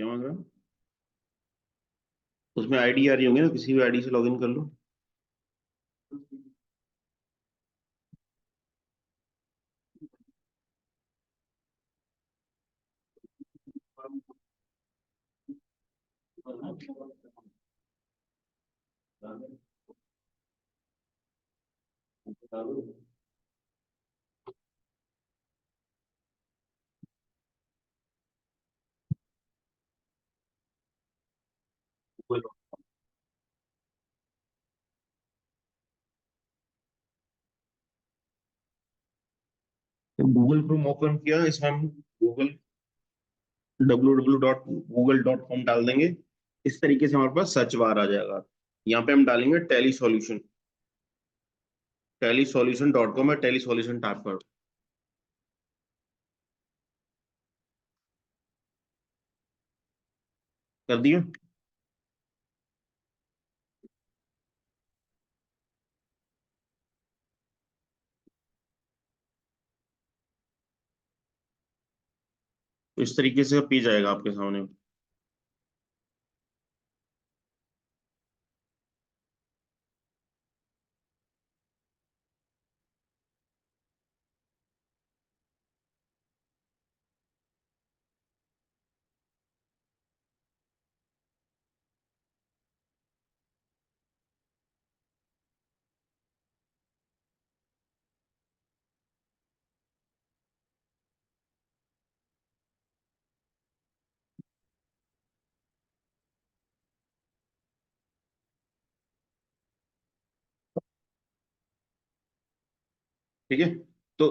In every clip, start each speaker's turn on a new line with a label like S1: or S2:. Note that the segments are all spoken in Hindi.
S1: क्या मांग रहा है? उसमें आईडी आ रही होंगी ना, किसी भी आईडी से लॉगिन कर लो। गूगल क्रोम ओपन किया, इसमें हम गूगल www.google.com डाल देंगे। इस तरीके से हमारे पास सर्च बार आ जाएगा। यहाँ पे हम डालेंगे टेली सॉल्यूशन, टेलीसॉल्यूशन.com है, टेली सॉल्यूशन टाइप करो। कर दिया। तो इस तरीके से पेज आएगा आपके सामने। ठीक है, तो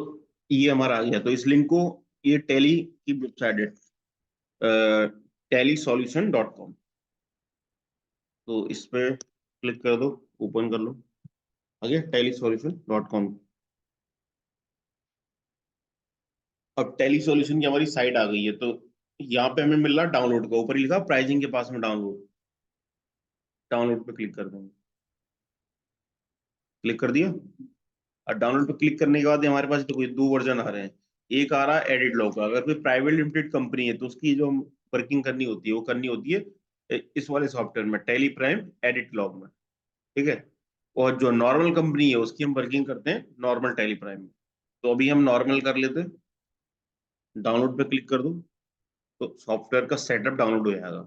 S1: ये हमारा आ गया। तो इस लिंक को, ये टेली की वेबसाइट है, टेलीसॉल्यूशन.com। तो इस पे क्लिक कर दो, ओपन कर लो। आ गया टेलीसॉल्यूशन.com। अब टेली सॉल्यूशन की हमारी साइट आ गई है। तो यहाँ पे हमें मिल रहा डाउनलोड का, ऊपर ही लिखा प्राइसिंग के पास में डाउनलोड। डाउनलोड पे क्लिक कर देंगे। क्लिक कर दिया। और डाउनलोड पे क्लिक करने के बाद हमारे पास तो कोई दो वर्जन आ रहे हैं। एक आ रहा है एडिट लॉग का। अगर कोई प्राइवेट लिमिटेड कंपनी है तो उसकी जो वर्किंग करनी होती है वो करनी होती है इस वाले सॉफ्टवेयर में, टेली प्राइम एडिट लॉग में। ठीक है। और जो नॉर्मल कंपनी है उसकी हम वर्किंग करते हैं नॉर्मल टेली प्राइम में। तो अभी हम नॉर्मल कर लेते हैं। डाउनलोड पे क्लिक कर दो, तो सॉफ्टवेयर का सेटअप डाउनलोड हो जाएगा।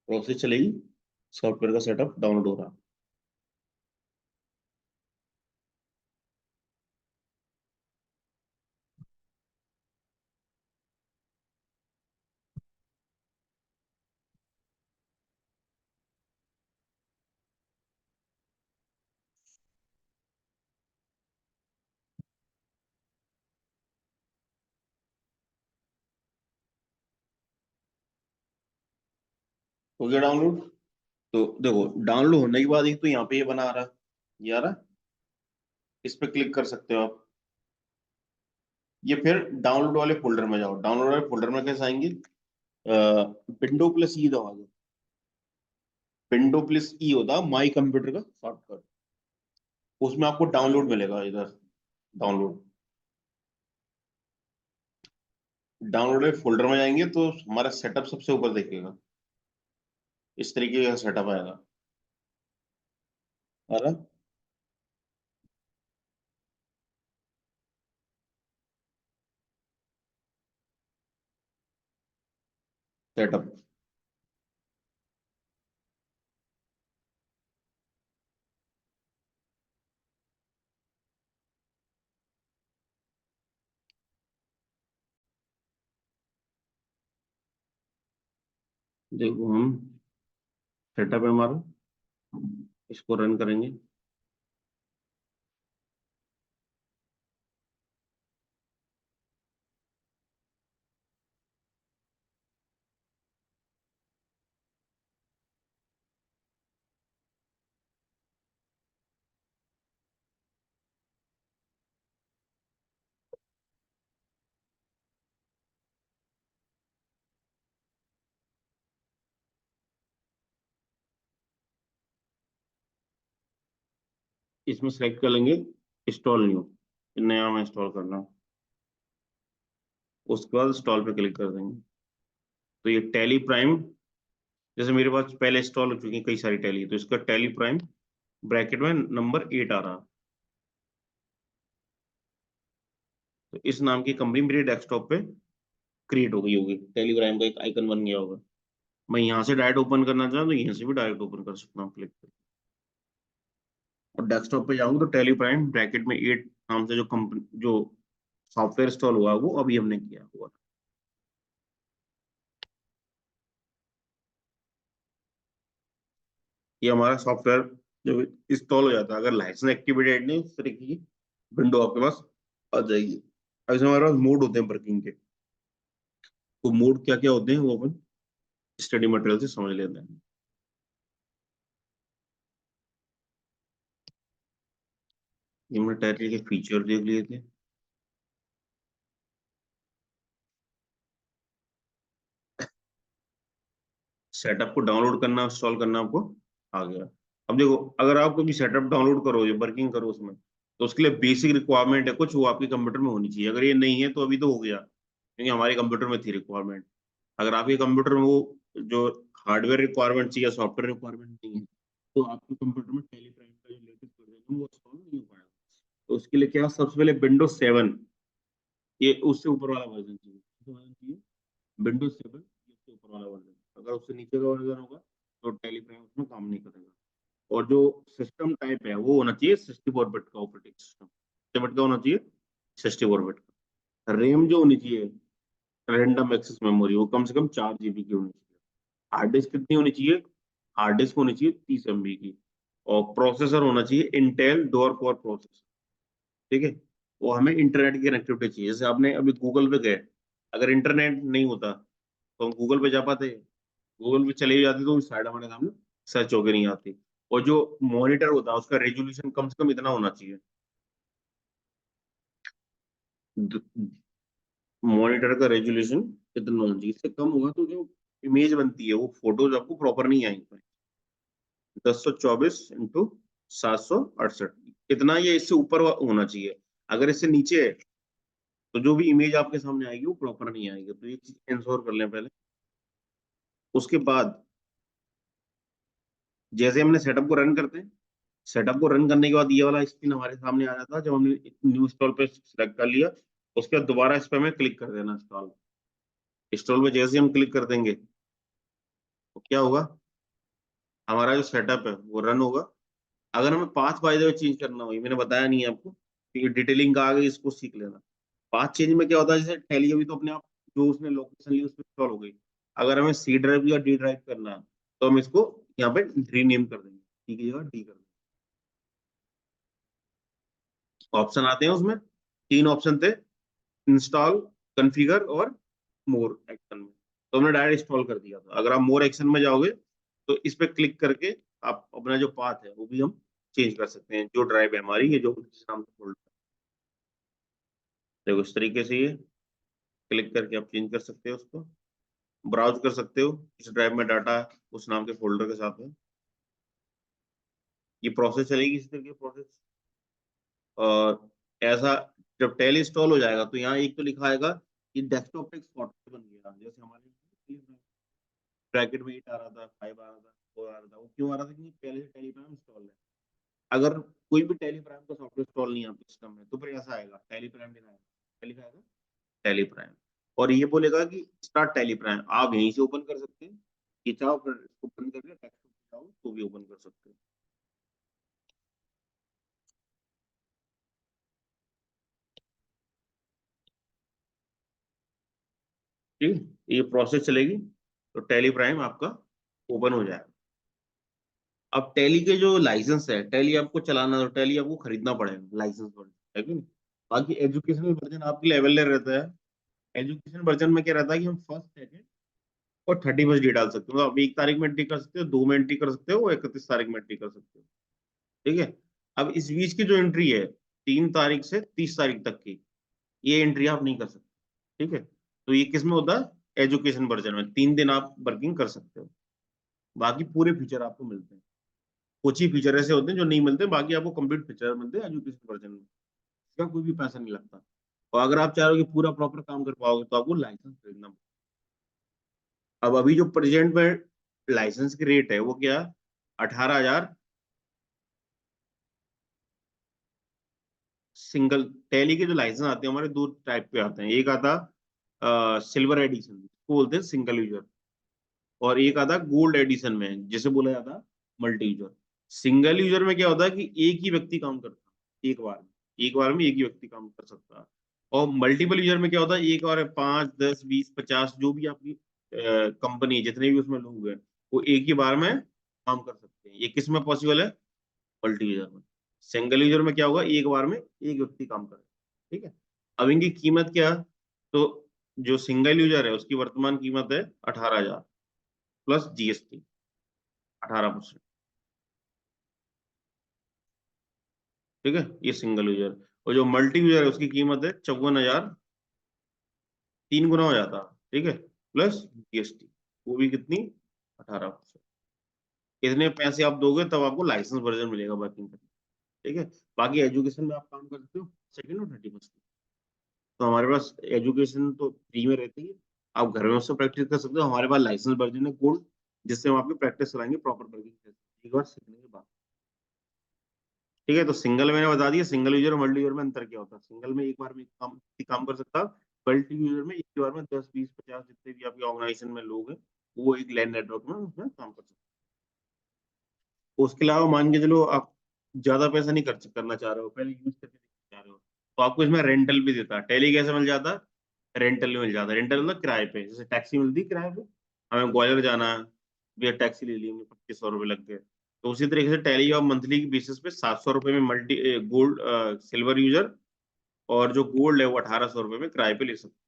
S1: प्रोसेस चलेगी, सॉफ्टवेयर का सेटअप डाउनलोड हो रहा है। हो गया डाउनलोड। तो देखो, डाउनलोड होने के बाद एक तो यहाँ पे ये बना आ रहा है, ये आ रहा है। इस पे क्लिक कर सकते हो आप। ये फिर डाउनलोड वाले फोल्डर में जाओ। डाउनलोड वाले फोल्डर में कैसे आएंगे? विंडो प्लस ई दबा दो। विंडो प्लस ई होता माई कंप्यूटर का शॉर्टकट। उसमें आपको डाउनलोड मिलेगा इधर। डाउनलोड, डाउनलोड वाले फोल्डर में जाएंगे तो हमारा सेटअप सबसे ऊपर दिखेगा। इस तरीके का सेटअप आएगा। आ रहा सेटअप। देखो, हम सेटअप है हमारा, इसको रन करेंगे। इसमें सेलेक्ट कर लेंगे इंस्टॉल न्यू, नया में इंस्टॉल करना। उसके बाद इंस्टॉल पे क्लिक कर देंगे। तो ये टैली प्राइम, जैसे मेरे पास पहले इंस्टॉल हो चुकी है कई सारी टैली, तो इसका टैली प्राइम ब्रैकेट में नंबर 8 आ रहा। तो इस नाम की कंपनी मेरे डेस्कटॉप पे क्रिएट हो गई होगी, टैली प्राइम का एक आइकन बन गया होगा। मैं यहाँ से डायरेक्ट ओपन करना चाहूँ तो यहाँ से भी डायरेक्ट ओपन कर सकता हूँ क्लिक करके। और डेस्कटॉप पे जाऊंगा तो टैली प्राइम ब्रैकेट में 8 नाम से जो कंपनी जो सॉफ्टवेयर इंस्टॉल हुआ वो अभी हमने किया हुआ। ये हमारा सॉफ्टवेयर जब इंस्टॉल हो जाता है, अगर लाइसेंस एक्टिवेटेड नहीं उस तरह की विंडो आपके पास आ जाएगी। अब इसमें हमारे पास मोड होते हैं वर्किंग के, वो मोड क्या क्या होते हैं वो अपन स्टडी मटेरियल से समझ लेते हैं। ये हमने टाइटल के फीचर देख लिए थे। सेटअप को डाउनलोड करना इंस्टॉल करना आपको आ गया। अब देखो, अगर आप कोई भी सेटअप डाउनलोड करो या वर्किंग करो उसमें, तो उसके लिए बेसिक रिक्वायरमेंट है कुछ, वो आपके कंप्यूटर में होनी चाहिए। अगर ये नहीं है तो अभी तो हो गया, क्योंकि हमारे कंप्यूटर में थी रिक्वायरमेंट। अगर आपके कंप्यूटर में वो जो हार्डवेयर रिक्वायरमेंट चाहिए, सॉफ्टवेयर रिक्वायरमेंट नहीं है, तो आपके कंप्यूटर में टेली प्राइम का जो लेटेस्ट वर्जन है वो इंस्टॉल नहीं हो पाएगा। तो उसके लिए क्या, सबसे पहले विंडोज 7, ये उससे ऊपर वाला वर्जन चाहिए। विंडोज 7 उससे ऊपर वाला वर्जन, अगर उससे नीचे का वर्जन होगा तो टेली प्राइम उसमें काम नहीं करेगा। और जो सिस्टम टाइप है वो होना चाहिए 64 बिट का ऑपरेटिंग सिस्टम। कितने बिट का होना चाहिए? 64 बिट का। रैम जो होनी चाहिए, रैंडम एक्सेस मेमोरी, वो कम से कम 4 GB की होनी चाहिए। हार्ड डिस्क कितनी होनी चाहिए? हार्ड डिस्क होनी चाहिए 30 MB की। और प्रोसेसर होना चाहिए इंटेल डोर कोर प्रोसेसर। ठीक है। वो हमें इंटरनेट की कनेक्टिविटी चाहिए, जैसे आपने अभी गूगल पे गए, अगर इंटरनेट नहीं होता तो हम गूगल पे जा पाते? गूगल पे चले जाते तो साइड हमारे सामने सर्च होकर नहीं आती। और जो मॉनिटर होता है उसका रेजोल्यूशन कम से कम इतना होना चाहिए। मॉनिटर का रेजोल्यूशन इतना होना चाहिए, इससे कम होगा तो जो इमेज बनती है वो फोटोज आपको प्रॉपर नहीं आएंगी। 1024 x 768, इतना ये इससे ऊपर होना चाहिए। अगर इससे नीचे है तो जो भी इमेज आपके सामने आएगी वो प्रॉपर नहीं आएगी। तो ये चीज इंश्योर कर लें पहले। उसके बाद जैसे हमने सेटअप को रन करते हैं, सेटअप को रन करने के बाद ये वाला स्क्रीन हमारे सामने आ जाता है जब हमने न्यू इंस्टॉल पे सिलेक्ट कर लिया। उसके बाद दोबारा इस पे हमें क्लिक कर देना इंस्टॉल। इंस्टॉल में जैसे ही हम क्लिक कर देंगे तो क्या होगा, हमारा जो सेटअप है वो रन होगा। अगर हमें path by the way change करना हो, ये मैंने बताया नहीं है आपको, क्योंकि डिटेलिंग का आगे इसको सीख लेना। पाथ चेंज में क्या होता है, जैसे टैली अभी तो अपने आप जो उसने लोकेशन ली उस पर इंस्टॉल हो गई। अगर हमें सी ड्राइव या डी ड्राइव करना है तो हम इसको यहाँ पे रीनेम कर देंगे, सी की जगह डी कर देंगे। ऑप्शन आते हैं उसमें, 3 ऑप्शन थे, इंस्टॉल, कॉन्फ़िगर और मोर एक्शन में। तो हमने डायरेक्ट इंस्टॉल कर दिया था। अगर आप मोर एक्शन में जाओगे तो इस पे क्लिक करके आप अपना जो पाथ है वो भी हम चेंज कर सकते हैं, जो ड्राइव है हमारी, ये जो जिस नाम से फोल्डर। देखो इस तरीके से ये क्लिक करके आप चेंज कर सकते हो उसको, ब्राउज कर सकते हो इस ड्राइव में डाटा उस नाम के फोल्डर के साथ में। ये प्रोसेस चलेगी इसी तरीके प्रोसेस। और ऐसा जब टेल इंस्टॉल हो जाएगा तो यहाँ एक तो लिखा आएगा कि डेस्कटॉप पे एक सॉफ्टवेयर बन गया, जैसे हमारे ब्रैकेट में 8 आ रहा था, 5 आ रहा था, 4 आ रहा था। वो क्यों आ रहा था? क्योंकि पहले से टेलीग्राम इंस्टॉल है। अगर कोई भी टेलीग्राम का सॉफ्टवेयर इंस्टॉल नहीं है आपके सिस्टम में तो फिर ऐसा आएगा, टेलीग्राम नहीं आएगा, क्या लिखा आएगा? टेलीप्राइम। और ये बोलेगा कि स्टार्ट टेलीप्राइम, आप यहीं से ओपन कर सकते हैं। ये चाहो फिर इसको बंद करके टेक्स्ट चाहो तो भी ओपन कर सकते हैं। ठीक है, ये प्रोसेस चलेगी तो टेलीप्राइम आपका ओपन हो जाएगा। अब टैली के जो लाइसेंस है, टैली आपको चलाना तो टैली आपको खरीदना पड़ेगा लाइसेंस वर्जन, है कि नहीं? बाकी एजुकेशनल वर्जन आपके लिए अवेलेबल रहता है। एजुकेशन वर्जन में क्या रहता है कि हम फर्स्ट, सेकंड और 31st डे डाल सकते हो। आप 1 तारीख में एंट्री कर सकते हो, 2 में एंट्री कर सकते हो, 31 तारीख में एंट्री कर सकते हो। ठीक है। अब इस बीच की जो एंट्री है 3 तारीख से 30 तारीख तक की, ये एंट्री आप नहीं कर सकते। ठीक है। तो ये किस में होता है? एजुकेशन वर्जन में 3 दिन आप वर्किंग कर सकते हो। बाकी पूरे फीचर आपको मिलते हैं। कुछ ही फीचर ऐसे होते हैं जो नहीं मिलते, बाकी आपको कंप्लीट फीचर मिलते हैं एजुकेशन वर्जन में। इसका कोई भी पैसा नहीं लगता। और अगर आप चाहो कि पूरा प्रॉपर काम कर पाओगे तो आपको लाइसेंस खरीदना अब अभी जो प्रेजेंट में लाइसेंस की रेट है वो क्या, 18,000 सिंगल। टैली के जो लाइसेंस आते हैं हमारे दो टाइप पे आते हैं, एक आता सिल्वर एडिशन को बोलते हैं सिंगल यूजर, और एक आता गोल्ड एडिशन में जिसे बोला जाता है मल्टी यूजर। सिंगल यूजर में क्या होता है कि एक ही व्यक्ति काम करता है एक बार में, एक बार में एक ही व्यक्ति काम कर सकता है। और मल्टीपल यूजर में क्या होता है, एक बार में 5, 10, 20, 50 जो भी आपकी कंपनी जितने भी उसमें लोग हैं वो एक ही बार में काम कर सकते हैं। ये किस में पॉसिबल है, मल्टी यूजर में। सिंगल यूजर में क्या होगा, एक बार में एक व्यक्ति काम करे। ठीक है। अब इनकी कीमत क्या है, तो जो सिंगल यूजर है उसकी वर्तमान कीमत है 18,000 प्लस जीएसटी 18%। ठीक है, ये सिंगल यूजर। और जो मल्टी यूजर है उसकी कीमत है 54,000, 3 गुना हो जाता है। ठीक है, प्लस जीएसटी, वो भी कितनी, 18%। इतने पैसे आप दोगे तब आपको लाइसेंस वर्जन मिलेगा वर्किंग करने। ठीक है। बाकी एजुकेशन में आप काम कर सकते हो सेकंड और 30%। तो हमारे पास एजुकेशन तो फ्री में रहती है, आप घर में उससे प्रैक्टिस कर सकते हो। हमारे पास लाइसेंस वर्जन है कोर्स, जिससे हम आपकी प्रैक्टिस कराएंगे प्रॉपर वर्किंग एक बार सीखने के बाद। ठीक है, तो सिंगल मैंने बता दिया, सिंगल यूजर और मल्टी यूजर में अंतर क्या होता है। सिंगल में एक बार में काम कर सकता है, मल्टी यूजर में एक बार में 10, 20, 50 जितने भी आपकी ऑर्गेनाइजेशन में लोग हैं वो एक लैन नेटवर्क में उसमें काम कर सकते हैं। उसके अलावा मान के चलो आप ज्यादा पैसा नहीं खर्च करना चाह रहे हो, पहले यूज करके देखना चाह रहे हो, तो आपको इसमें रेंटल भी देता है। टेली कैसे मिल जाता है, रेंटल में मिल जाता है। रेंटल मतलब किराए पे, जैसे टैक्सी मिलती है किराए पे, हमें ग्वालियर जाना है, भैया टैक्सी ले ली हमने, 2500 रुपये लग गए। तो उसी तरीके से टैली और मंथली की बेसिस पे 700 रुपये में मल्टी गोल्ड सिल्वर यूजर, और जो गोल्ड है वो 1800 रुपये में किराए पे ले सकते हो।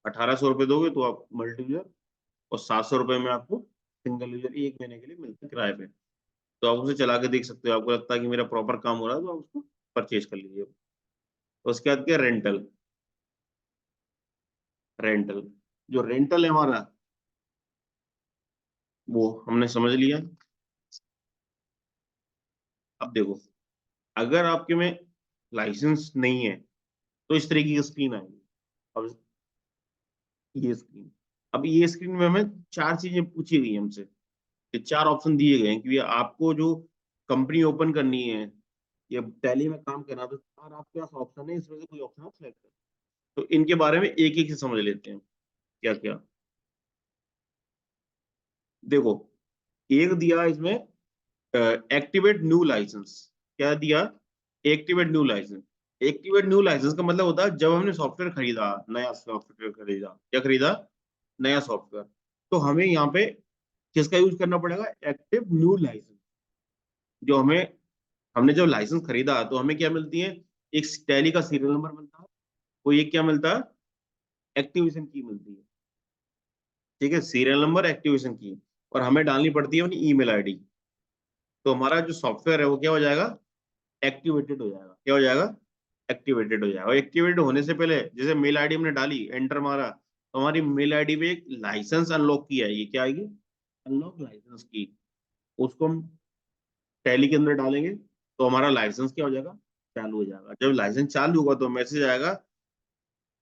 S1: 1800 रुपये दोगे तो आप मल्टी यूजर, और 700 रुपये में आपको सिंगल यूजर 1 महीने के लिए मिलता है किराए पे। तो आप उसे चला के देख सकते हो, आपको लगता है कि मेरा प्रॉपर काम हो रहा है तो आप उसको परचेज कर लीजिए। तो उसके बाद क्या, रेंटल। रेंटल, जो रेंटल है हमारा वो हमने समझ लिया। अब देखो, अगर आपके में लाइसेंस नहीं है तो इस तरीके की स्क्रीन आएगी। अब ये स्क्रीन, अब ये स्क्रीन में हमें चार चीजें पूछी गई हमसे, ये चार ऑप्शन दिए गए हैं कि आपको जो कंपनी ओपन करनी है या टैली में काम करना है, तो चार आपके पास ऑप्शन है, इसमें से कोई ऑप्शन आप सेलेक्ट करें। तो इनके बारे में एक एक से समझ लेते हैं क्या क्या। देखो, एक दिया इसमें एक्टिवेट न्यू लाइसेंस। क्या दिया, activate new licence. Activate new licence का मतलब होता है जब हमने सॉफ्टवेयर खरीदा, नया सॉफ्टवेयर खरीदा, क्या खरीदा, नया सॉफ्टवेयर, तो हमें यहाँ पे किसका यूज करना पड़ेगा, एक्टिव न्यू लाइसेंस। जो हमें, हमने जब लाइसेंस खरीदा तो हमें क्या मिलती है, एक टैली का सीरियल नंबर मिलता है, वो एक क्या मिलता है, एक्टिवेशन की मिलती है। ठीक है, सीरियल नंबर, एक्टिवेशन की, और हमें डालनी पड़ती है अपनी ईमेल आईडी। तो हमारा जो सॉफ्टवेयर है वो क्या हो जाएगा, एक्टिवेटेड हो जाएगा। क्या हो जाएगा, एक्टिवेटेड हो जाएगा। और एक्टिवेटेड होने से पहले जैसे मेल आईडी हमने डाली, एंटर मारा, तो हमारी मेल आईडी पे एक लाइसेंस अनलॉक की आएगी। क्या आएगी, अनलॉक लाइसेंस की। उसको हम टैली के अंदर डालेंगे तो हमारा लाइसेंस क्या हो जाएगा, चालू हो जाएगा। जब लाइसेंस चालू होगा तो मैसेज आएगा,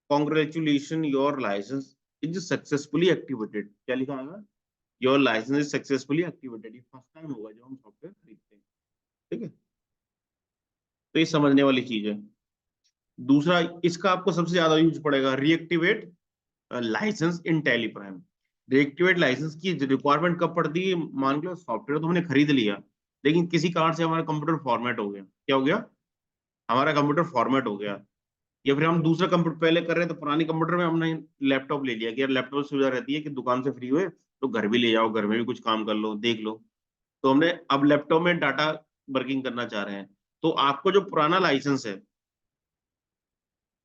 S1: congratulation your licence is successfully activated. क्या लिखा आएगा, your licence is successfully activated. ये फर्स्ट टाइम होगा जब हम सॉफ्टवेयर खरीदते हैं। ठीक है, तो ये समझने वाली चीज है। दूसरा, इसका आपको सबसे ज्यादा यूज पड़ेगा, रीएक्टिवेट लाइसेंस इन टैली प्राइम। रीएक्टिवेट लाइसेंस की रिक्वायरमेंट कब पड़ती है, मान लो सॉफ्टवेयर तो हमने खरीद लिया, लेकिन किसी कारण से हमारा कंप्यूटर फॉर्मेट हो गया। क्या हो गया, हमारा कंप्यूटर फॉर्मेट हो गया, या फिर हम दूसरा कंप्यूटर पहले कर रहे हैं तो पुरानी कंप्यूटर में हमने लैपटॉप ले लिया कि यार लैपटॉप सुविधा रहती है कि दुकान से फ्री हुए तो घर भी ले जाओ, घर में भी कुछ काम कर लो, देख लो। तो हमने अब लैपटॉप में डाटा वर्किंग करना चाह रहे हैं, तो आपको जो पुराना लाइसेंस है,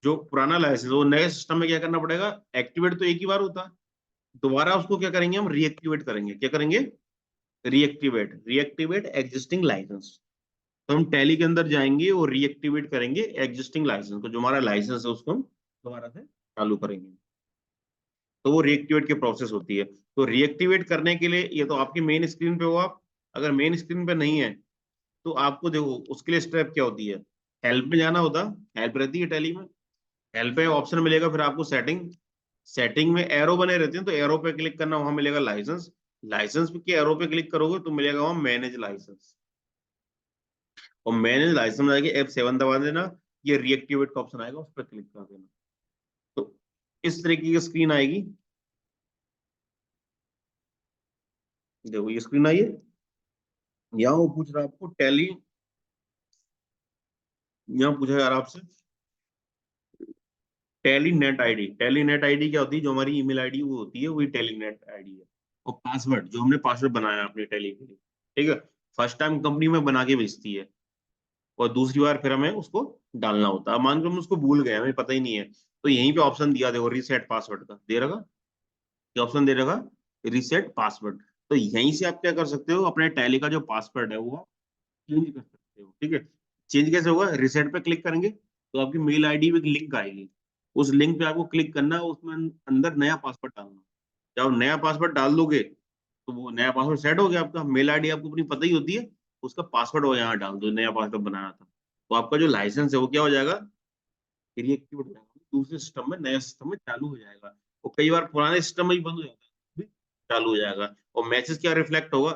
S1: जो पुराना लाइसेंस, वो नए सिस्टम में क्या करना पड़ेगा, एक्टिवेट तो एक ही बार होता है, दोबारा उसको क्या करेंगे, हम रीएक्टिवेट करेंगे। क्या करेंगे, रीएक्टिवेट, रीएक्टिवेट एग्जिस्टिंग लाइसेंस। तो हम टैली के अंदर जाएंगे और रीएक्टिवेट करेंगे एग्जिस्टिंग लाइसेंस को, जो हमारा लाइसेंस है उसको हम दोबारा से चालू करेंगे। तो वो रीएक्टिवेट की प्रोसेस होती है। तो रीएक्टिवेट करने के लिए ये तो आपकी मेन स्क्रीन पे हो आप, अगर मेन स्क्रीन पे नहीं है तो आपको देखो उसके लिए स्टेप क्या होती है, हेल्प में जाना होता, हेल्प रहती है टैली में, हेल्प में ऑप्शन मिलेगा, फिर आपको सेटिंग, सेटिंग में एरो बने रहते हैं, तो एरो पे क्लिक करना, वहां मिलेगा लाइसेंस। लाइसेंस पे के एरो पे क्लिक करोगे तो मिलेगा वहां मैनेज लाइसेंस, और मैनेज लाइसेंस में जाके F7 दबा देना, ये रीएक्टिवेट का ऑप्शन आएगा, उस पर क्लिक कर देना। तो इस तरीके की स्क्रीन आएगी। देखो ये स्क्रीन आई है। यहाँ वो पूछ रहा है आपको टैली, यहाँ पूछा जा रहा है आपसे Tally net ID. Tally net ID क्या होती है? जो हमारी ईमेल आईडी वो होती है, वही टेली नेट आईडी है। और पासवर्ड जो हमने पासवर्ड बनाया है अपने टेली के लिए, ठीक है, फर्स्ट टाइम कंपनी में बना के भेजती है, और दूसरी बार फिर हमें उसको डालना होता है। मान लो हम उसको भूल गए, हमें पता ही नहीं है, तो यहीं पे ऑप्शन दिया, देखो रीसेट पासवर्ड का दे रखा, ये ऑप्शन दे रखा, रीसेट पासवर्ड। तो यहीं से आप क्या कर सकते हो, अपने टैली का जो पासवर्ड है वो चेंज कर सकते हो, ठीक है। चेंज कैसे होगा? रिसेट पे क्लिक करेंगे तो आपकी मेल आईडी में एक लिंक आएगी, उस लिंक पे आपको क्लिक करना है, उसमें अंदर नया पासवर्ड डालना। जब आप नया पासवर्ड डाल दोगे तो वो नया पासवर्ड सेट हो गया आपका। मेल आईडी आपको अपनी पता ही होती है, उसका पासवर्ड वो यहाँ डाल दो, नया पासवर्ड बनाया था, तो आपका जो लाइसेंस है वो क्या हो जाएगा, रिएक्टिवेट हो जाएगा, दूसरे सिस्टम में, नए सिस्टम में चालू हो जाएगा। और कई बार पुराने सिस्टम में ही बंद हो जाता है, भी चालू हो जाएगा। और मैसेज क्या रिफ्लेक्ट होगा,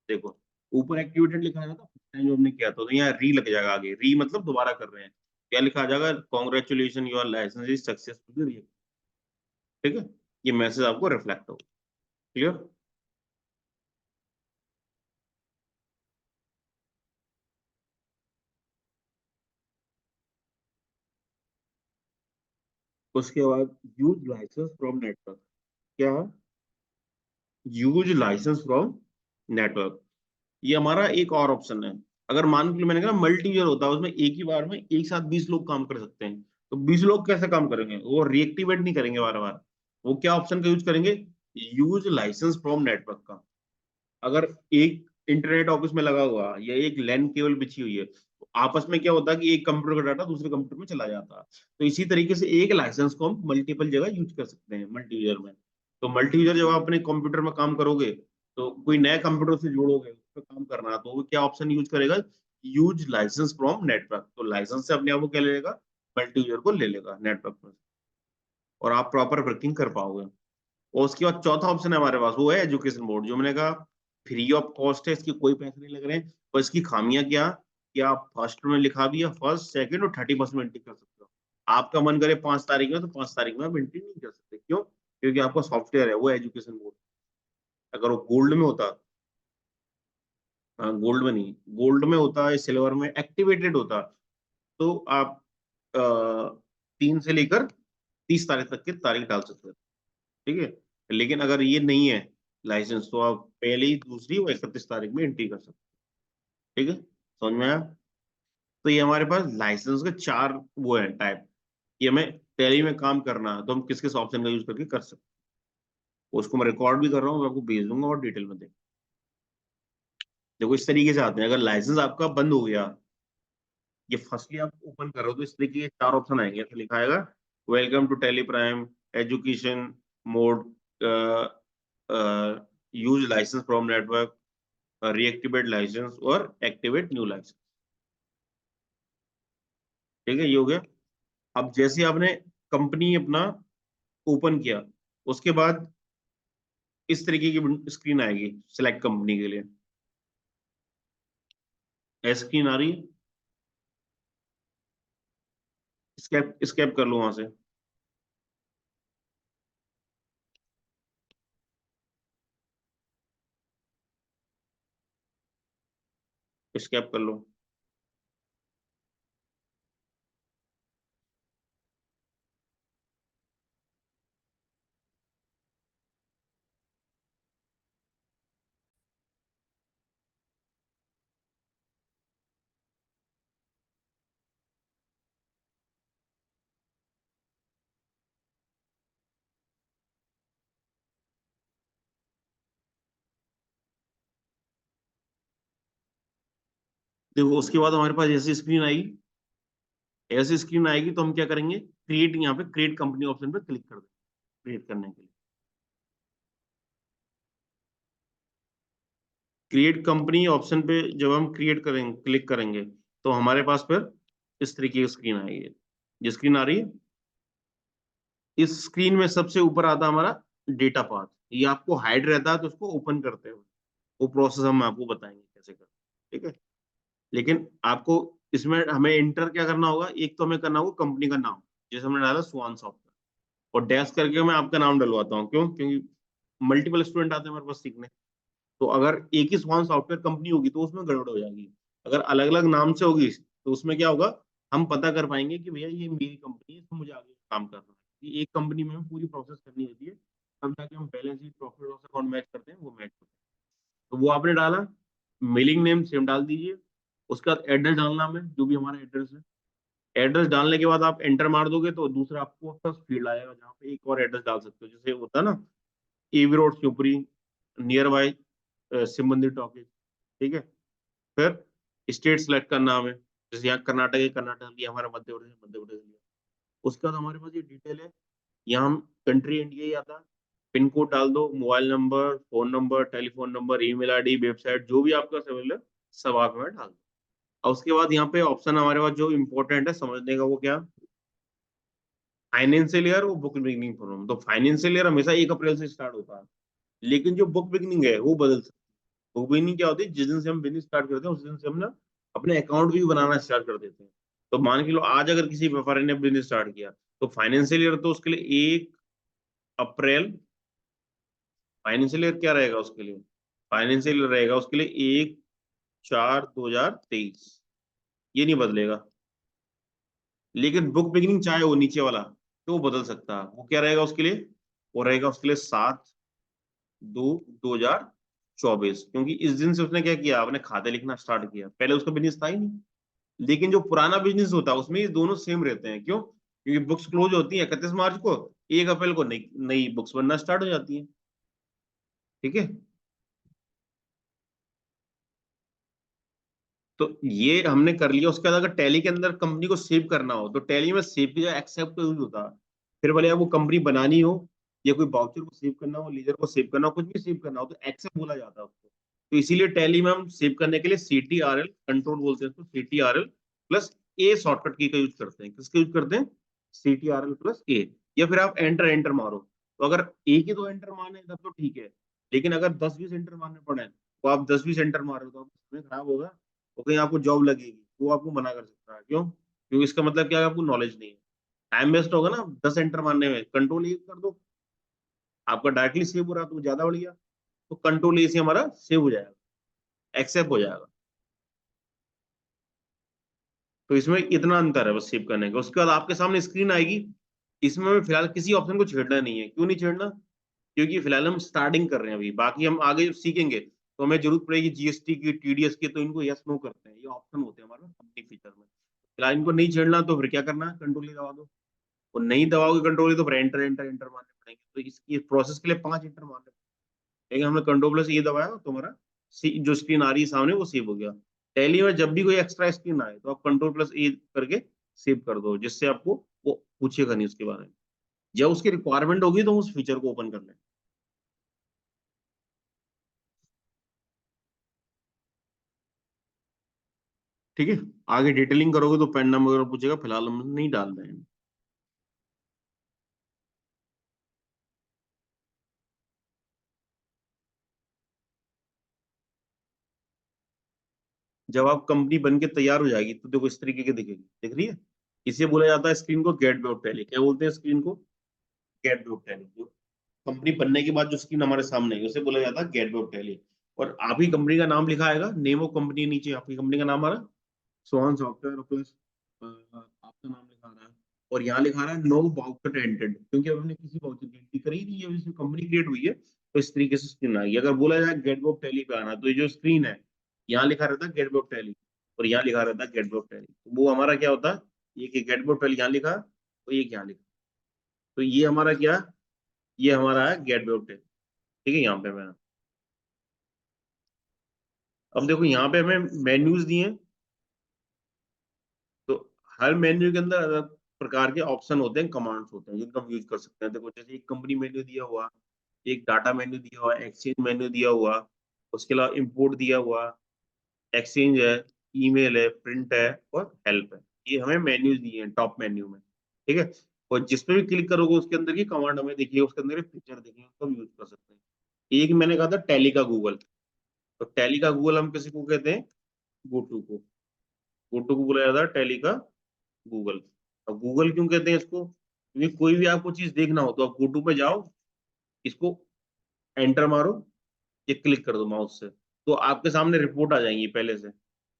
S1: देखो ऊपर एक्टिवेटेड लिखा था जो हमने किया था, तो यहाँ री लग जाएगा आगे, री मतलब दोबारा कर रहे हैं, क्या लिखा आ जाएगा, congratulation your licence is successful, ठीक है। ये मैसेज आपको रिफ्लेक्ट होगा। क्लियर? उसके बाद यूज लाइसेंस फ्रॉम नेटवर्क, क्या है? यूज लाइसेंस फ्रॉम नेटवर्क, ये हमारा एक और ऑप्शन है। अगर मान के मैंने कहा मल्टी यूजर होता है, उसमें एक ही बार में एक साथ 20 लोग काम कर सकते हैं, तो 20 लोग कैसे काम करेंगे? वो रिएक्टिवेट नहीं करेंगे बार बार, वो क्या ऑप्शन का यूज करेंगे, यूज लाइसेंस फ्रॉम नेटवर्क का। अगर एक इंटरनेट ऑफिस में लगा हुआ या एक लैन केबल बिछी हुई है, तो आपस में क्या होता है कि एक कंप्यूटर का डाटा दूसरे कंप्यूटर में चला जाता है। तो इसी तरीके से एक लाइसेंस को हम मल्टीपल जगह यूज कर सकते हैं मल्टी यूजर में। तो मल्टी यूजर जब आप अपने कंप्यूटर में काम करोगे, तो कोई नए कंप्यूटर से जोड़ोगे, उस पर काम करना है, तो वो क्या ऑप्शन यूज करेगा, यूज लाइसेंस फ्रॉम नेटवर्क। तो लाइसेंस से अपने आप को क्या ले लेगा, मल्टी यूजर को ले लेगा नेटवर्क में, और आप प्रॉपर वर्किंग कर पाओगे। और उसके बाद चौथा ऑप्शन है हमारे पास, वो है एजुकेशन मोड, जो मैंने कहा फ्री ऑफ कॉस्ट है, इसके कोई पैसे नहीं लग रहे हैं। और इसकी खामियां क्या, कि आप फर्स्ट में लिखा भी है फर्स्ट, सेकंड और 30% एंट्री कर सकते हो। आपका मन करे 5 तारीख में, तो 5 तारीख में आप एंट्री नहीं कर सकते। क्यों? क्योंकि आपका सॉफ्टवेयर है वो एजुकेशन मोड। अगर वो गोल्ड में होता, हाँ गोल्ड में नहीं, गोल्ड में होता है, सिल्वर में एक्टिवेटेड होता, तो आप 3 से लेकर 30 तारीख तक की तारीख डाल सकते हो, ठीक है। लेकिन अगर ये नहीं है लाइसेंस, तो आप पहले ही दूसरी और 31 तारीख में एंट्री कर सकते हो, ठीक है। समझ में आया? तो ये हमारे पास लाइसेंस के 4 वो है टाइप, कि हमें टैली में काम करना है तो हम किस किस ऑप्शन का यूज करके कर सकते हैं। उसको मैं रिकॉर्ड भी कर रहा हूँ, मैं आपको भेज दूंगा और डिटेल में देख। देखो इस तरीके से आते हैं। अगर लाइसेंस आपका बंद हो गया, ये फर्स्टली आप ओपन कर रहे हो, तो इस तरीके के 4 ऑप्शन आएंगे, ऐसे लिखा आएगा, welcome to Tally Prime, education mode, use licence from network, reactivate licence और एक्टिवेट न्यू लाइसेंस, ठीक है, ये हो गया। अब जैसे आपने कंपनी अपना ओपन किया, उसके बाद इस तरीके की स्क्रीन आएगी सिलेक्ट कंपनी के लिए। स्क्रीन आ रही है, स्केप स्केप कर लो वहां से, स्केप कर लो। देखो उसके बाद हमारे पास ऐसी स्क्रीन आएगी, ऐसी स्क्रीन आएगी तो हम क्या करेंगे, क्रिएट, यहाँ पे क्रिएट कंपनी ऑप्शन पे क्लिक कर देंगे क्रिएट करने के लिए। क्रिएट कंपनी ऑप्शन पे जब हम क्रिएट करेंगे, क्लिक करेंगे, तो हमारे पास फिर इस तरीके की स्क्रीन आएगी। ये स्क्रीन आ रही है, इस स्क्रीन में सबसे ऊपर आता है हमारा डेटा पाथ, ये आपको हाइड रहता है तो उसको ओपन करते हैं, वो प्रोसेस हम आपको बताएंगे कैसे करते हैं, ठीक है। लेकिन आपको इसमें हमें एंटर क्या करना होगा, एक तो हमें करना होगा कंपनी का नाम, जैसे हमने डाला स्वान सॉफ्टवेयर, और डैश करके मैं आपका नाम डलवाता हूँ, क्यों, क्योंकि मल्टीपल स्टूडेंट आते हैं हमारे पास सीखने, तो अगर एक ही स्वान सॉफ्टवेयर कंपनी होगी तो उसमें गड़बड़ हो जाएगी, अगर अलग अलग नाम से होगी तो उसमें क्या होगा, हम पता कर पाएंगे कि भैया ये मेरी कंपनी है, इसमें मुझे आगे काम करना है, ये एक कंपनी में हमें पूरी प्रोसेस करनी होती है, तब जाके हम balance sheet profit loss account match करते हैं, वो मैच करते हैं। तो वो आपने डाला, मेलिंग नेम सेम डाल दीजिए, उसके बाद एड्रेस डालना हमें, जो भी हमारा एड्रेस है, एड्रेस डालने के बाद आप एंटर मार दोगे तो दूसरा आपको आपका फील्ड आएगा जहाँ पे एक और एड्रेस डाल सकते हो, जैसे होता है ना, AV road Shivpuri, near by Shiv Mandir talkies, ठीक है। फिर स्टेट सेलेक्ट करना हमें, जैसे यहाँ कर्नाटक है, कर्नाटक लिया, हमारा मध्य प्रदेश, मध्य प्रदेश लिया। उसके बाद हमारे पास ये डिटेल है, यहाँ हम कंट्री इंडिया ही आता है, पिन कोड डाल दो, mobile number, phone number, telephone number, email ID, website, जो भी आपका अवेलेबल है सब आप हमें डाल दो। और उसके बाद यहाँ पे ऑप्शन हमारे पास जो इंपॉर्टेंट है समझने का, वो क्या, फाइनेंशियल ईयर और बुक बिगिनिंग फ्रॉम। तो फाइनेंशियल ईयर हमेशा 1 अप्रैल से स्टार्ट होता है, लेकिन जो बुक बिगिनिंग है वो बदल सकती है। बुक बिगिनिंग क्या होती है, जिस दिन से हम बिजनेस स्टार्ट करते हैं उस दिन से हम ना अपने अकाउंट भी बनाना स्टार्ट कर देते हैं। तो मान के लो आज अगर किसी व्यापारी ने बिजनेस स्टार्ट किया, तो फाइनेंशियल ईयर तो उसके लिए 1 अप्रैल, फाइनेंशियल ईयर क्या रहेगा उसके लिए, फाइनेंशियल ईयर रहेगा उसके लिए 1/4/2023, ये नहीं बदलेगा। लेकिन बुक बिगिनिंग चाहे वो नीचे वाला, तो वो बदल सकता है, वो क्या रहेगा उसके लिए, वो रहेगा उसके लिए 7/2/2024, क्योंकि इस दिन से उसने क्या किया, आपने खाते लिखना स्टार्ट किया, पहले उसका बिजनेस था ही नहीं। लेकिन जो पुराना बिजनेस होता है उसमें ये दोनों सेम रहते हैं, क्यों, क्योंकि बुक्स क्लोज होती है 31 मार्च को, 1 अप्रैल को नई नई बुक्स बनना स्टार्ट हो जाती है, ठीक है। तो ये हमने कर लिया। उसके बाद अगर टैली के अंदर कंपनी को सेव करना हो, तो टैली में सेव की जगह एक्सेप्ट का यूज होता है, फिर भले वो कंपनी बनानी हो या कोई वाउचर को सेव करना हो, लीजर को सेव करना हो, कुछ भी सेव करना हो, तो एक्सेप्ट बोला जाता है उसको। तो इसीलिए टैली में हम सेव करने के लिए CTRL कंट्रोल बोलते हैं उसको, CTRL+A शॉर्टकट की का यूज करते हैं। किसका यूज करते हैं, CTRL+A, या फिर आप एंटर एंटर मारो। तो अगर एक ही दो एंटर मारने तब तो ठीक है, लेकिन अगर 10-20 एंटर मारने पड़े तो आप 10-20 एंटर मार रहे हो तो आपका समय खराब होगा, तो कहीं आपको जॉब लगेगी, वो आपको मना कर सकता है, क्यों, क्योंकि इसका मतलब क्या है, आपको नॉलेज नहीं है, टाइम वेस्ट होगा ना 10 एंटर मारने में। कंट्रोल ए कर दो, आपका डायरेक्टली सेव हो रहा है तो ज्यादा बढ़िया, तो कंट्रोल ए से हमारा सेव हो जाएगा, एक्सेप्ट हो जाएगा। तो इसमें इतना अंतर है बस सेव करने का। उसके बाद आपके सामने स्क्रीन आएगी, इसमें हमें फिलहाल किसी ऑप्शन को छेड़ना नहीं है। क्यों नहीं छेड़ना, क्योंकि फिलहाल हम स्टार्टिंग कर रहे हैं अभी, बाकी हम आगे जब सीखेंगे तो हमें जरूरत पड़ेगी जीएसटी की, TDS की, तो इनको यस नो करते हैं, ये ऑप्शन होते हैं हमारे कंपनी फीचर में। फिलहाल इनको नहीं छेड़ना, तो फिर क्या करना है, कंट्रोल दबा दो, और नहीं दबाओगे कंट्रोल तो फिर एंटर एंटर एंटर मारने पड़ेंगे। तो इसकी प्रोसेस के लिए 5 एंटर मारने पड़ेंगे, लेकिन हमने कंट्रोल+E दबाया तो हमारा जो स्क्रीन आ रही है सामने वो सेव हो गया। टैली में जब भी कोई एक्स्ट्रा स्क्रीन आए तो आप कंट्रोल+E करके सेव कर दो, जिससे आपको वो पूछेगा नहीं उसके बारे में, जब उसकी रिक्वायरमेंट होगी तो उस फीचर को ओपन कर लें, ठीक है। आगे डिटेलिंग करोगे तो पैन नंबर पूछेगा, फिलहाल हम नहीं डाल रहे हैं। जब आप कंपनी बन के तैयार हो जाएगी तो देखो इस तरीके की दिखेगी, दिख रही है। इसे बोला जाता है स्क्रीन को गेटवे ऑफ टैली। क्या बोलते हैं स्क्रीन को, गेटवे ऑफ टैली। जो कंपनी बनने के बाद जो स्क्रीन हमारे सामने है उसे बोला जाता है गेटवे ऑफ टैली। और आपकी कंपनी का नाम लिखा आएगा, नेम ऑफ कंपनी, नीचे आपकी कंपनी का नाम आ रहा है, सोहन सॉफ्टवेयर प्लस आपका नाम लिखा रहा है, और यहाँ लिखा रहा है नो वाउचर एंटेड, क्योंकि अब हमने किसी वाउचर की एंट्री करी नहीं है, इसमें कंपनी क्रिएट हुई है, तो इस तरीके से स्क्रीन आएगी। अगर बोला जाए गेटवे ऑफ टैली पे आना, तो ये जो स्क्रीन है यहाँ लिखा रहता है गेटवे ऑफ टैली, और यहाँ लिखा रहता है गेटवे ऑफ टैली। तो वो हमारा क्या होता है, ये कि गेटवे ऑफ टैली यहाँ लिखा और ये यहाँ लिखा, तो ये हमारा क्या, ये हमारा है गेटवे ऑफ टैली, ठीक है। यहाँ पे मैं, अब देखो यहाँ पे हमें मेन्यूज दिए हैं, तो हर मेन्यू के अंदर अलग प्रकार के ऑप्शन होते हैं, कमांड्स होते हैं जिनका हम यूज कर सकते हैं। देखो जैसे एक कंपनी मेन्यू दिया हुआ, एक डाटा मेन्यू दिया हुआ, एक्सचेंज मेन्यू दिया हुआ, उसके अलावा इंपोर्ट दिया हुआ, एक्सचेंज है, ईमेल है, प्रिंट है और हेल्प है। ये हमें मेन्यूज दिए हैं टॉप मेन्यू में, ठीक है। और जिस पे भी क्लिक करोगे उसके अंदर की कमांड हमें देखिए, उसके अंदर फीचर देखिए, उसको हम यूज कर सकते हैं। एक मैंने कहा था टैली का गूगल, तो टैली का गूगल हम किसी को कहते हैं, गोटू को। गोटू को बोला जाता है टैली का गूगल। अब गूगल क्यों कहते हैं इसको, क्योंकि कोई भी आपको चीज देखना हो तो आप गोटू पे जाओ, इसको एंटर मारो या क्लिक कर दो माउस से, तो आपके सामने रिपोर्ट आ जाएंगी पहले से।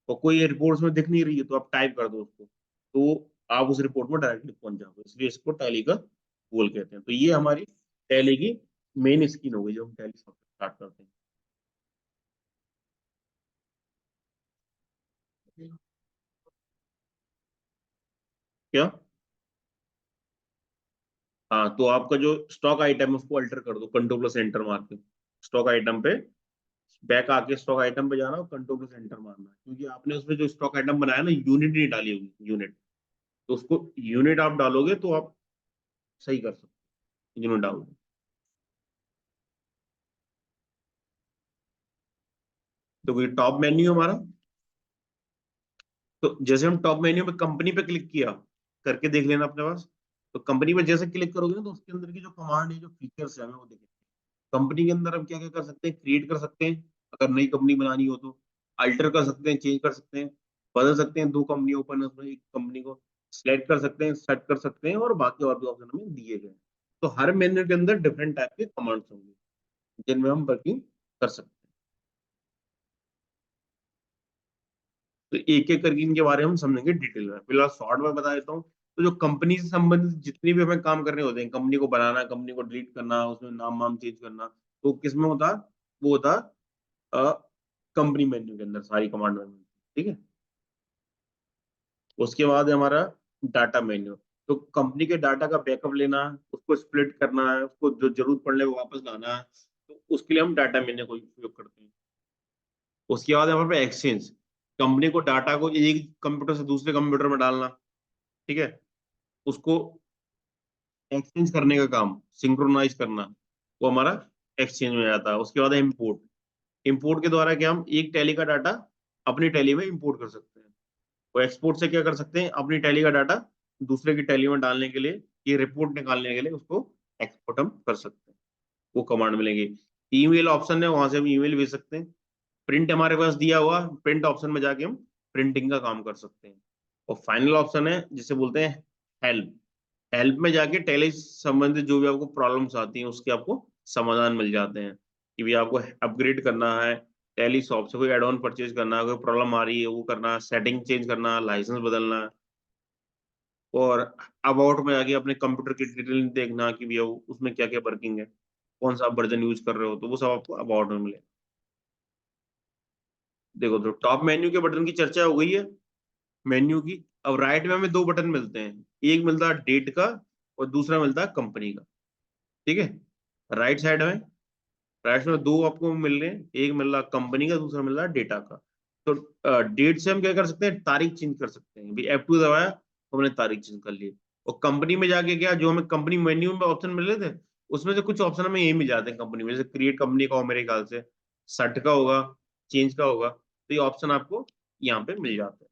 S1: और कोई रिपोर्ट्स में दिख नहीं रही है तो आप टाइप कर दो उसको, तो आप उस रिपोर्ट में डायरेक्टली पहुंच जाओगे, इसलिए इसको टैली का गूगल कहते हैं। तो ये हमारी टैली की मेन स्किन हो गई जो हम टैली सॉफ्टवेयर स्टार्ट करते हैं। क्या? हाँ, तो आपका जो स्टॉक आइटम है उसको अल्टर कर दो, कंट्रोल प्लस एंटर मार के। स्टॉक आइटम पे बैक आके स्टॉक आइटम पे जाना और कंट्रोल प्लस एंटर मारना, क्योंकि आपने उसमें जो स्टॉक आइटम बनाया ना, यूनिट नहीं डाली होगी, यूनिट। तो उसको यूनिट आप डालोगे तो आप सही कर सकते हो, यूनिट डालोगे। तो ये टॉप मेन्यू हमारा। तो जैसे हम टॉप मेन्यू पे कंपनी पे क्लिक किया, करके देख लेना अपने पास। तो कंपनी पे जैसे क्लिक करोगे ना, तो उसके अंदर की जो कमांड है, जो फीचर्स है, हमें वो देखेंगे। कंपनी के अंदर हम क्या क्या कर सकते हैं, क्रिएट कर सकते हैं, अगर नई कंपनी बनानी हो तो। अल्टर कर सकते हैं, चेंज कर सकते हैं, बदल सकते हैं, दो कंपनी ओपन है उसमें एक कंपनी को सिलेक्ट कर सकते हैं, सेट कर सकते हैं, और बाकी और भी ऑप्शन हमें दिए गए हैं। तो हर मेन्यू के अंदर डिफरेंट टाइप के कमांड्स होंगे जिनमें हम वर्किंग कर सकते हैं। तो एक एक करके इनके बारे में हम समझेंगे डिटेल में, फिलहाल शॉर्ट में बता देता हूँ। तो जो कंपनी से संबंधित जितनी भी हमें काम करने होते हैं, कंपनी को बनाना, कंपनी को डिलीट करना, उसमें नाम वाम चेंज करना, तो किसमें होता? वो होता कंपनी मेन्यू के अंदर, सारी कमांड में मिलती है, ठीक है। उसके बाद है हमारा डाटा मेन्यू। तो कंपनी के डाटा का बैकअप लेना, उसको स्प्लिट करना है, उसको जो जरूरत पड़ने वो वापस लाना है, तो उसके लिए हम डाटा मेन्यू को उपयोग करते हैं। उसके बाद है हमारे पास एक्सचेंज। कंपनी को डाटा को एक कंप्यूटर से दूसरे कंप्यूटर में डालना, ठीक है, उसको एक्सचेंज करने का काम, सिंक्रोनाइज करना, वो हमारा एक्सचेंज में आता है। उसके बाद है इम्पोर्ट। इम्पोर्ट के द्वारा क्या हम एक टैली का डाटा अपनी टैली में इम्पोर्ट कर सकते हैं। वो एक्सपोर्ट से क्या कर सकते हैं, अपनी टैली का डाटा दूसरे की टैली में डालने के लिए, ये रिपोर्ट निकालने के लिए उसको एक्सपोर्ट हम कर सकते हैं। वो कमांड मिलेंगे। ईमेल ऑप्शन है, वहां से हम ईमेल भेज सकते हैं। प्रिंट हमारे पास दिया हुआ, प्रिंट ऑप्शन में जाके हम प्रिंटिंग का काम कर सकते हैं। और फाइनल ऑप्शन है जिसे बोलते हैं हेल्प। हेल्प में जाके टैली संबंधित जो भी आपको प्रॉब्लम्स आती हैं उसके आपको समाधान मिल जाते हैं, कि भी आपको अपग्रेड करना है, टैली शॉप से कोई एड ऑन परचेज करना है, कोई प्रॉब्लम आ रही है वो करना, सेटिंग चेंज करना, लाइसेंस बदलना, और अबाउट में आके अपने कंप्यूटर की डिटेल देखना कि भैया उसमें क्या क्या वर्किंग है, कौन सा वर्जन यूज कर रहे हो, तो वो सब आपको अबाउट में मिले। देखो, तो टॉप मेन्यू के बटन की चर्चा हो गई है, मेन्यू की। अब राइट में हमें दो बटन मिलते हैं, एक मिलता है डेट का और दूसरा मिलता है कंपनी का, ठीक है। राइट साइड में, राइट में दो आपको मिल रहे हैं, एक मिल रहा कंपनी का, दूसरा मिल रहा डेटा का। तो डेट से हम क्या कर सकते हैं, तारीख चेंज कर सकते हैं, भी F2 दबाया तो हमने तारीख चेंज कर ली। और कंपनी में जाके क्या, जो हमें कंपनी मेन्यू में ऑप्शन मिल रहे थे, उसमें से कुछ ऑप्शन हमें यही मिल जाते हैं कंपनी में, जैसे क्रिएट कंपनी का हो मेरे ख्याल से, सट का होगा, चेंज का होगा, तो ये ऑप्शन आपको यहाँ पे मिल जाते हैं।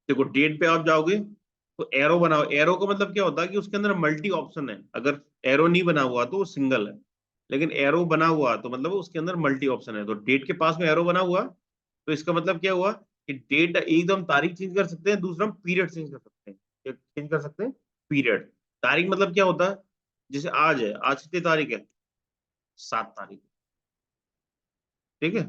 S1: देखो, डेट पे आप जाओगे तो एरो बनाओ, एरो का मतलब क्या होता है कि उसके अंदर मल्टी ऑप्शन है। अगर एरो नहीं बना हुआ तो वो सिंगल है, लेकिन एरो बना हुआ तो मतलब उसके अंदर मल्टी ऑप्शन है। तो डेट के पास में एरो बना हुआ, तो इसका मतलब क्या हुआ कि डेट एकदम तारीख चेंज कर सकते हैं, दूसरा हम पीरियड चेंज कर सकते हैं। चेंज कर सकते हैं पीरियड। तारीख मतलब क्या होता है, जैसे आज है, आज कितनी तारीख है, 7 तारीख, ठीक है,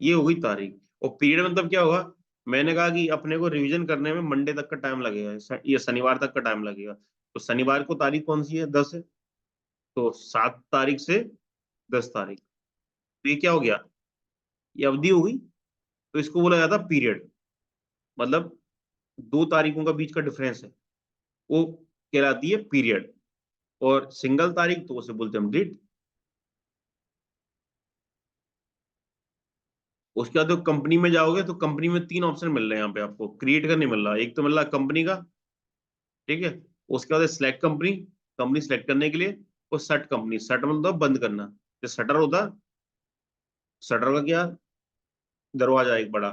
S1: ये हो गई तारीख। और पीरियड मतलब क्या होगा, मैंने कहा कि अपने को रिवीजन करने में मंडे तक का टाइम लगेगा, ये शनिवार तक का टाइम लगेगा, तो शनिवार को तारीख कौन सी है, 10 है, तो 7 तारीख से 10 तारीख, तो ये क्या हो गया, ये अवधि हो गई। तो इसको बोला जाता है पीरियड। मतलब दो तारीखों का बीच का डिफरेंस है, वो कहलाती है पीरियड। और सिंगल तारीख तो उसे बोलते हैं हम डेट। उसके बाद तो कंपनी में जाओगे तो कंपनी में तीन ऑप्शन मिल रहे हैं यहाँ पे आपको, क्रिएट का नहीं मिल रहा, एक तो मिल रहा कंपनी का, ठीक है। उसके बाद सिलेक्ट कंपनी, कंपनी सिलेक्ट करने के लिए। और सट कंपनी, सट मतलब बंद करना, जो शटर होता, शटर का क्या, दरवाजा एक बड़ा,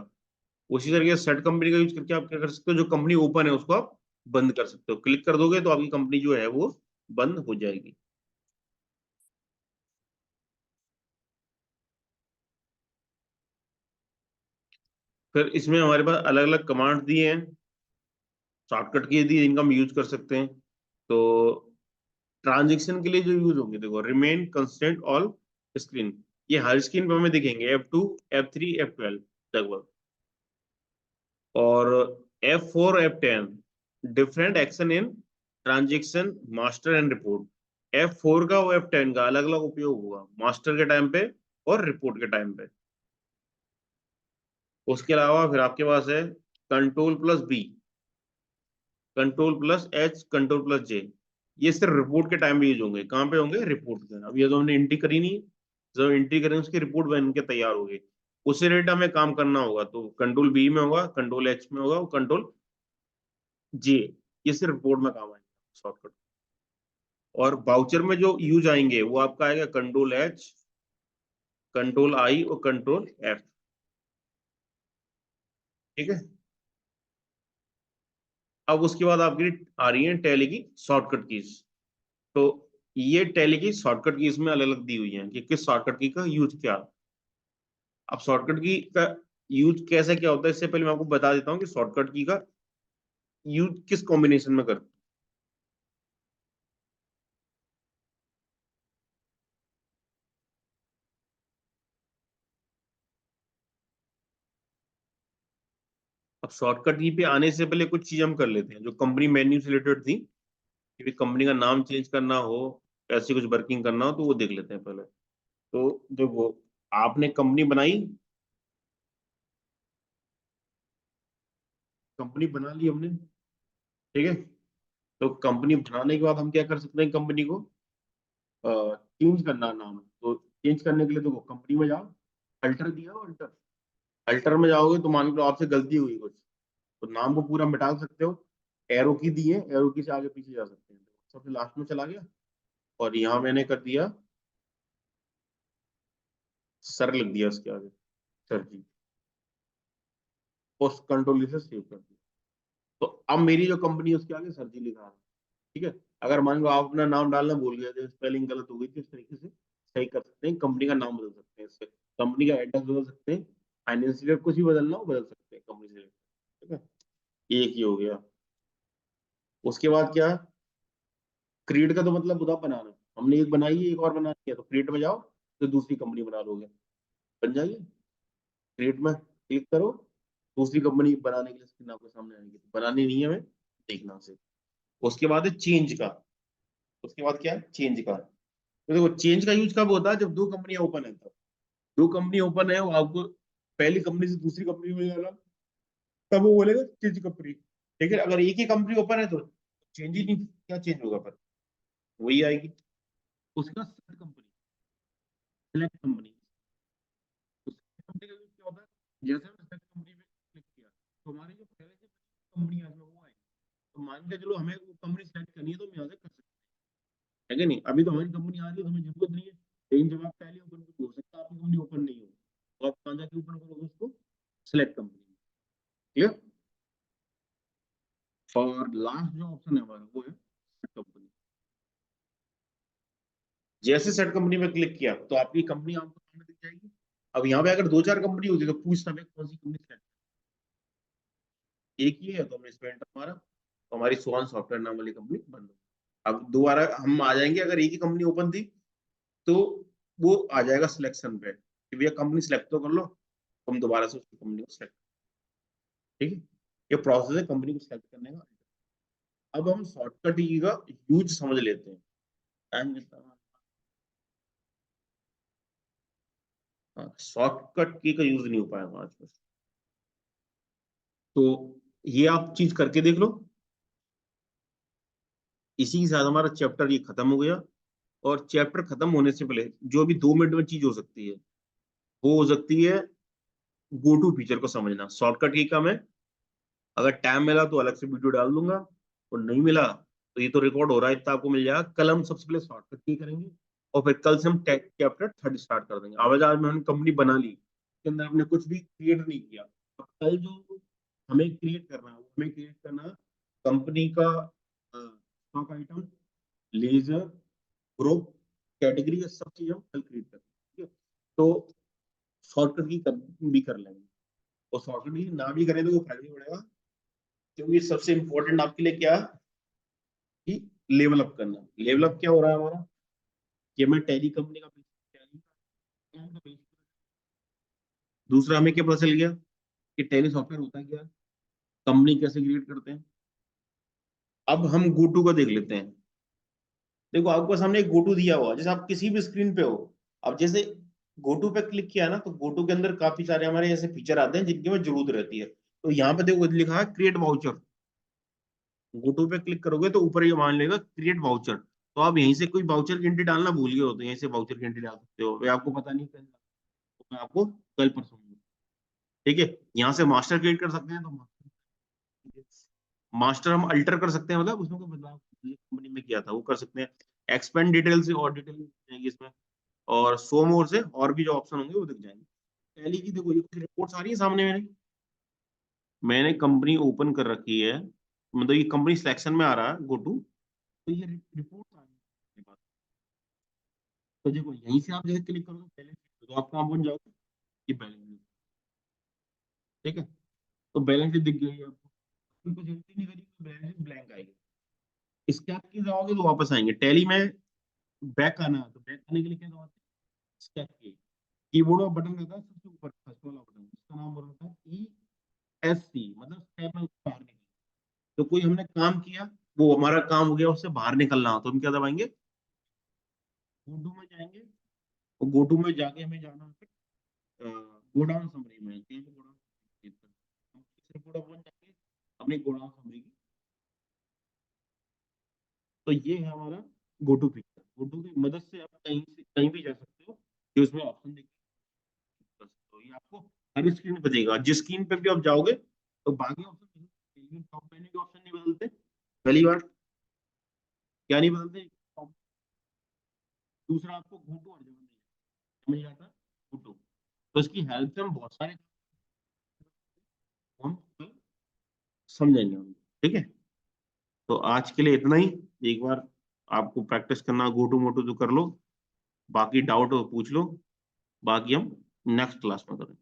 S1: उसी तरीके से सेट कंपनी का यूज करके आप क्या कर सकते हो, जो कंपनी ओपन है उसको आप बंद कर सकते हो। क्लिक कर दोगे तो आपकी कंपनी जो है वो बंद हो जाएगी। फिर इसमें हमारे पास अलग अलग कमांड दिए हैं, शॉर्टकट की दी, इनका हम यूज कर सकते हैं। तो ट्रांजेक्शन के लिए जो यूज होंगे, देखो रिमेन कंस्टेंट ऑल स्क्रीन, ये हर स्क्रीन पर हमें दिखेंगे, F2 F3 F12 लगभग। और F4 F10 different action in transaction master and report. F4 का और F10 का अलग अलग उपयोग होगा मास्टर के टाइम पे और रिपोर्ट के टाइम पे। उसके अलावा फिर आपके पास है कंट्रोल+B, कंट्रोल+H, कंट्रोल+J, ये सिर्फ रिपोर्ट के टाइम पे यूज होंगे। कहाँ पे होंगे? रिपोर्ट के। अब ये तो हमने एंट्री करी नहीं, जब एंट्री करेंगे उसकी रिपोर्ट बन के तैयार होगी, उसी रेट हमें काम करना होगा। तो कंट्रोल B में होगा, कंट्रोल H में होगा, कंट्रोल J, ये सिर्फ रिपोर्ट में काम आएगा शॉर्टकट। और बाउचर में जो यूज आएंगे वो आपका आएगा कंट्रोल H, कंट्रोल I और कंट्रोल F। ठीक है। अब उसके बाद आपकी आ रही है टैली की शॉर्टकट कीज। तो ये टैली की शॉर्टकट कीज में अलग अलग दी हुई है कि किस शॉर्टकट की का यूज क्या। अब शॉर्टकट की का यूज कैसे क्या होता है, इससे पहले मैं आपको बता देता हूँ कि शॉर्टकट की का यूज किस कॉम्बिनेशन में करते हैं। अब शॉर्टकट की पे आने से पहले कुछ चीज हम कर लेते हैं जो कंपनी मेन्यू से रिलेटेड थी, कि कंपनी का नाम चेंज करना हो, ऐसी कुछ वर्किंग करना हो, तो वो देख लेते हैं पहले। तो देखो, आपने कंपनी बनाई, कंपनी बना ली हमने, ठीक है। तो कंपनी बनाने के बाद हम क्या कर सकते हैं, कंपनी को चेंज करना नाम। तो चेंज करने के लिए तो वो कंपनी में जाओ, अल्टर दिया हो, अल्टर, अल्टर में जाओगे तो मान लो आपसे गलती हुई कुछ, तो नाम को पूरा मिटा सकते हो। एरो की दी है, एरो की से आगे पीछे जा सकते हैं। सबसे लास्ट में चला गया और यहाँ मैंने कर दिया सर, लग दिया उसके आगे, सर जी, पोस्ट कंट्रोल से सेव कर दिया। तो अब मेरी जो कंपनी है उसके आगे सर जी लिखा है। ठीक है। अगर मान लो आप अपना नाम डालना भूल गए थे, स्पेलिंग गलत हो गई थी, इस तरीके से सही कर सकते हैं। कंपनी का नाम बदल सकते हैं इससे, कंपनी का एड्रेस बदल सकते हैं, फाइनेंशियल कुछ भी बदलना हो बदल सकते हैं कंपनी से। ठीक है। एक ही हो गया। उसके बाद क्या, क्रिएट का तो मतलब खुदा बनाना, हमने एक बनाई है, एक और बनानी है, तो क्रिएट में जाओ तो दूसरी कंपनी बना लोगे, बन जाएगी। क्रिएट में क्लिक करो, दूसरी कंपनी बनाने के लिए स्क्रीन आपके सामने आएगी। तो बनानी नहीं है हमें, देखना से। उसके बाद है चेंज का। उसके बाद क्या है, चेंज का। तो देखो चेंज का यूज कब होता है, जब दो कंपनियां ओपन है तब। दो कंपनी ओपन है, वो आपको पहली कंपनी से दूसरी कंपनी में जाना, तब वो बोलेगा चेंज कंपनी। लेकिन अगर एक ही कंपनी ओपन है तो चेंज ही नहीं, क्या चेंज होगा, पर वही आएगी। उसका सेट कंपनी, सेलेक्ट कंपनी, तो सेलेक्ट कंपनी का यूज क्या होता है, जैसे हमने सेलेक्ट कंपनी पे क्लिक किया तो हमारी जो पहले से कंपनी है वो आएगी। तो मान के चलो हमें वो कंपनी सेलेक्ट करनी है तो हम यहाँ से कर सकते हैं, है कि नहीं। अभी तो हमारी कंपनी आ रही है तो हमें जरूरत नहीं है, लेकिन जब आप पहले ओपन करोगे, हो सकता है आपकी कंपनी ओपन नहीं हो, तो आप कहाँ जाके ओपन करोगे उसको, सेलेक्ट कंपनी। क्लियर। और लास्ट जो ऑप्शन है हमारा वो है सेट कंपनी। जैसे सेट कंपनी में क्लिक किया तो आपकी कंपनी आपको सामने दिख जाएगी। अब यहाँ पे अगर दो चार कंपनी होती तो पूछता मैं कौन सी कंपनी सेलेक्ट, एक ही है तो हमने इसमें एंटर मारा, तो हमारी स्वान सॉफ्टवेयर नाम वाली कंपनी बंद हो। अब दोबारा हम आ जाएंगे, अगर एक ही कंपनी ओपन थी तो वो आ जाएगा सिलेक्शन पे कि भैया कंपनी सिलेक्ट तो कर लो, तो हम दोबारा से उस कंपनी को सिलेक्ट। ठीक है। ये प्रोसेस है कंपनी को सिलेक्ट करने का। अब हम शॉर्टकट की का यूज समझ लेते हैं। टाइम कितना, शॉर्टकट की का यूज नहीं हो पाया आज बस। तो ये आप चीज करके देख लो। इसी के साथ हमारा चैप्टर ये खत्म हो गया। और चैप्टर खत्म होने से पहले जो भी 2 मिनट में चीज हो सकती है, वो हो सकती है गो टू फीचर को समझना। शॉर्टकट की का मैं अगर टाइम मिला तो अलग से वीडियो डाल दूंगा, और नहीं मिला तो ये तो रिकॉर्ड हो रहा है, इतना आपको मिल जाएगा। कल हम सबसे पहले शॉर्टकट की करेंगे, और फिर कल से हम चैप्टर 3 स्टार्ट कर देंगे। आज आज में हमने कंपनी बना ली, उसके अंदर हमने कुछ भी क्रिएट नहीं किया, कल जो हमें क्रिएट करना है, हमें क्रिएट करना कंपनी का stock item, ledger, group, category, ये सब चीजें हम कल क्रिएट करते हैं, ठीक है। तो शॉर्टकट की भी कर लेंगे, और शॉर्टकट की ना भी करें तो वो फायदा ही पड़ेगा, क्योंकि सबसे इंपॉर्टेंट आपके लिए क्या कि लेवल अप करना। लेवल अप क्या हो रहा है हमारा कि हमें टैली कंपनी का बेस, दूसरा हमें क्या पता चल गया कि टैली सॉफ्टवेयर होता है क्या, कंपनी कैसे क्रिएट करते हैं। अब हम गोटू का देख लेते हैं। देखो आपको सामने एक गोटू दिया हुआ है, जैसे आप किसी भी स्क्रीन पे हो, अब जैसे गोटू पे क्लिक किया ना, तो गोटू के अंदर काफी सारे हमारे ऐसे फीचर आते हैं जिनकी हमें जरूरत रहती है। तो यहाँ पे देखो लिखा है क्रिएट वाउचर, गोटू पे क्लिक करोगे तो ऊपर ये मान लेगा क्रिएट वाउचर। तो आप यहीं से कोई वाउचर की एंट्री डालना भूल गए हो तो यहीं से वाउचर की एंट्री डाल सकते हो, ये आपको पता नहीं कल, तो मैं आपको कल परसों दूंगा, ठीक है। यहाँ से मास्टर क्रिएट कर सकते हैं, तो मास्टर हम अल्टर कर सकते हैं, मतलब उसमें कोई बदलाव कंपनी में किया था वो कर सकते हैं। एक्सपेंड डिटेल से और डिटेल जाएंगी इसमें, और शो मोर से और भी जो ऑप्शन होंगे वो दिख जाएंगे। पहले की देखो ये रिपोर्ट्स आ रही है सामने मेरे, मैंने कंपनी ओपन कर रखी है, मतलब ये कंपनी सिलेक्शन में आ रहा है गो टू, तो ये रिपोर्ट आ रही है मेरे पास। तो देखो यहीं से आप जैसे क्लिक करोगे बैलेंस शीट, तो आप कहाँ पहुंच जाओगे, ये बैलेंस शीट, ठीक है। तो बैलेंस शीट दिख गई है आपको, कोई कुछ एंट्री नहीं करी तो बैलेंस शीट ब्लैंक आएगी। स्कैप की जाओगे तो वापस आएंगे टैली में, बैक आना है तो बैक आने के लिए क्या दबाते हैं, स्कैप की। कीबोर्ड में बटन रहता है सबसे ऊपर फर्स्ट वाला बटन, उसका नाम बोलता है ESC, मतलब स्कैप में बाहर निकलना। तो कोई हमने काम किया, वो हमारा काम हो गया, उससे बाहर निकलना हो तो हम क्या दबाएंगे, गो में जाएंगे, और गो में जाके हमें जाना है गोडाउन समरी में, कहीं पे गोडाउन हम सिर्फ गोडाउन जाएंगे अपनी गोडाउन समरी की। तो ये है हमारा गोटू फीचर, गोटू की मदद से आप कहीं से कहीं भी जा सकते हो, कि उसमें ऑप्शन देखिए कर सकते हो, ये आपको हर स्क्रीन पे देगा, जिस स्क्रीन पे भी आप जाओगे तो बाकी ऑप्शन, टॉप मेन्यू के ऑप्शन नहीं बदलते, पहली बार क्या नहीं बदलते। दूसरा आपको गोटू हर जगह मिल जाता है, गोटू, तो इसकी हेल्प से हम बहुत सारे हम समझेंगे हम, ठीक है। तो आज के लिए इतना ही, एक बार आपको प्रैक्टिस करना गोटू मोटू तो कर लो, बाकी डाउट हो पूछ लो, बाकी हम नेक्स्ट क्लास में करेंगे।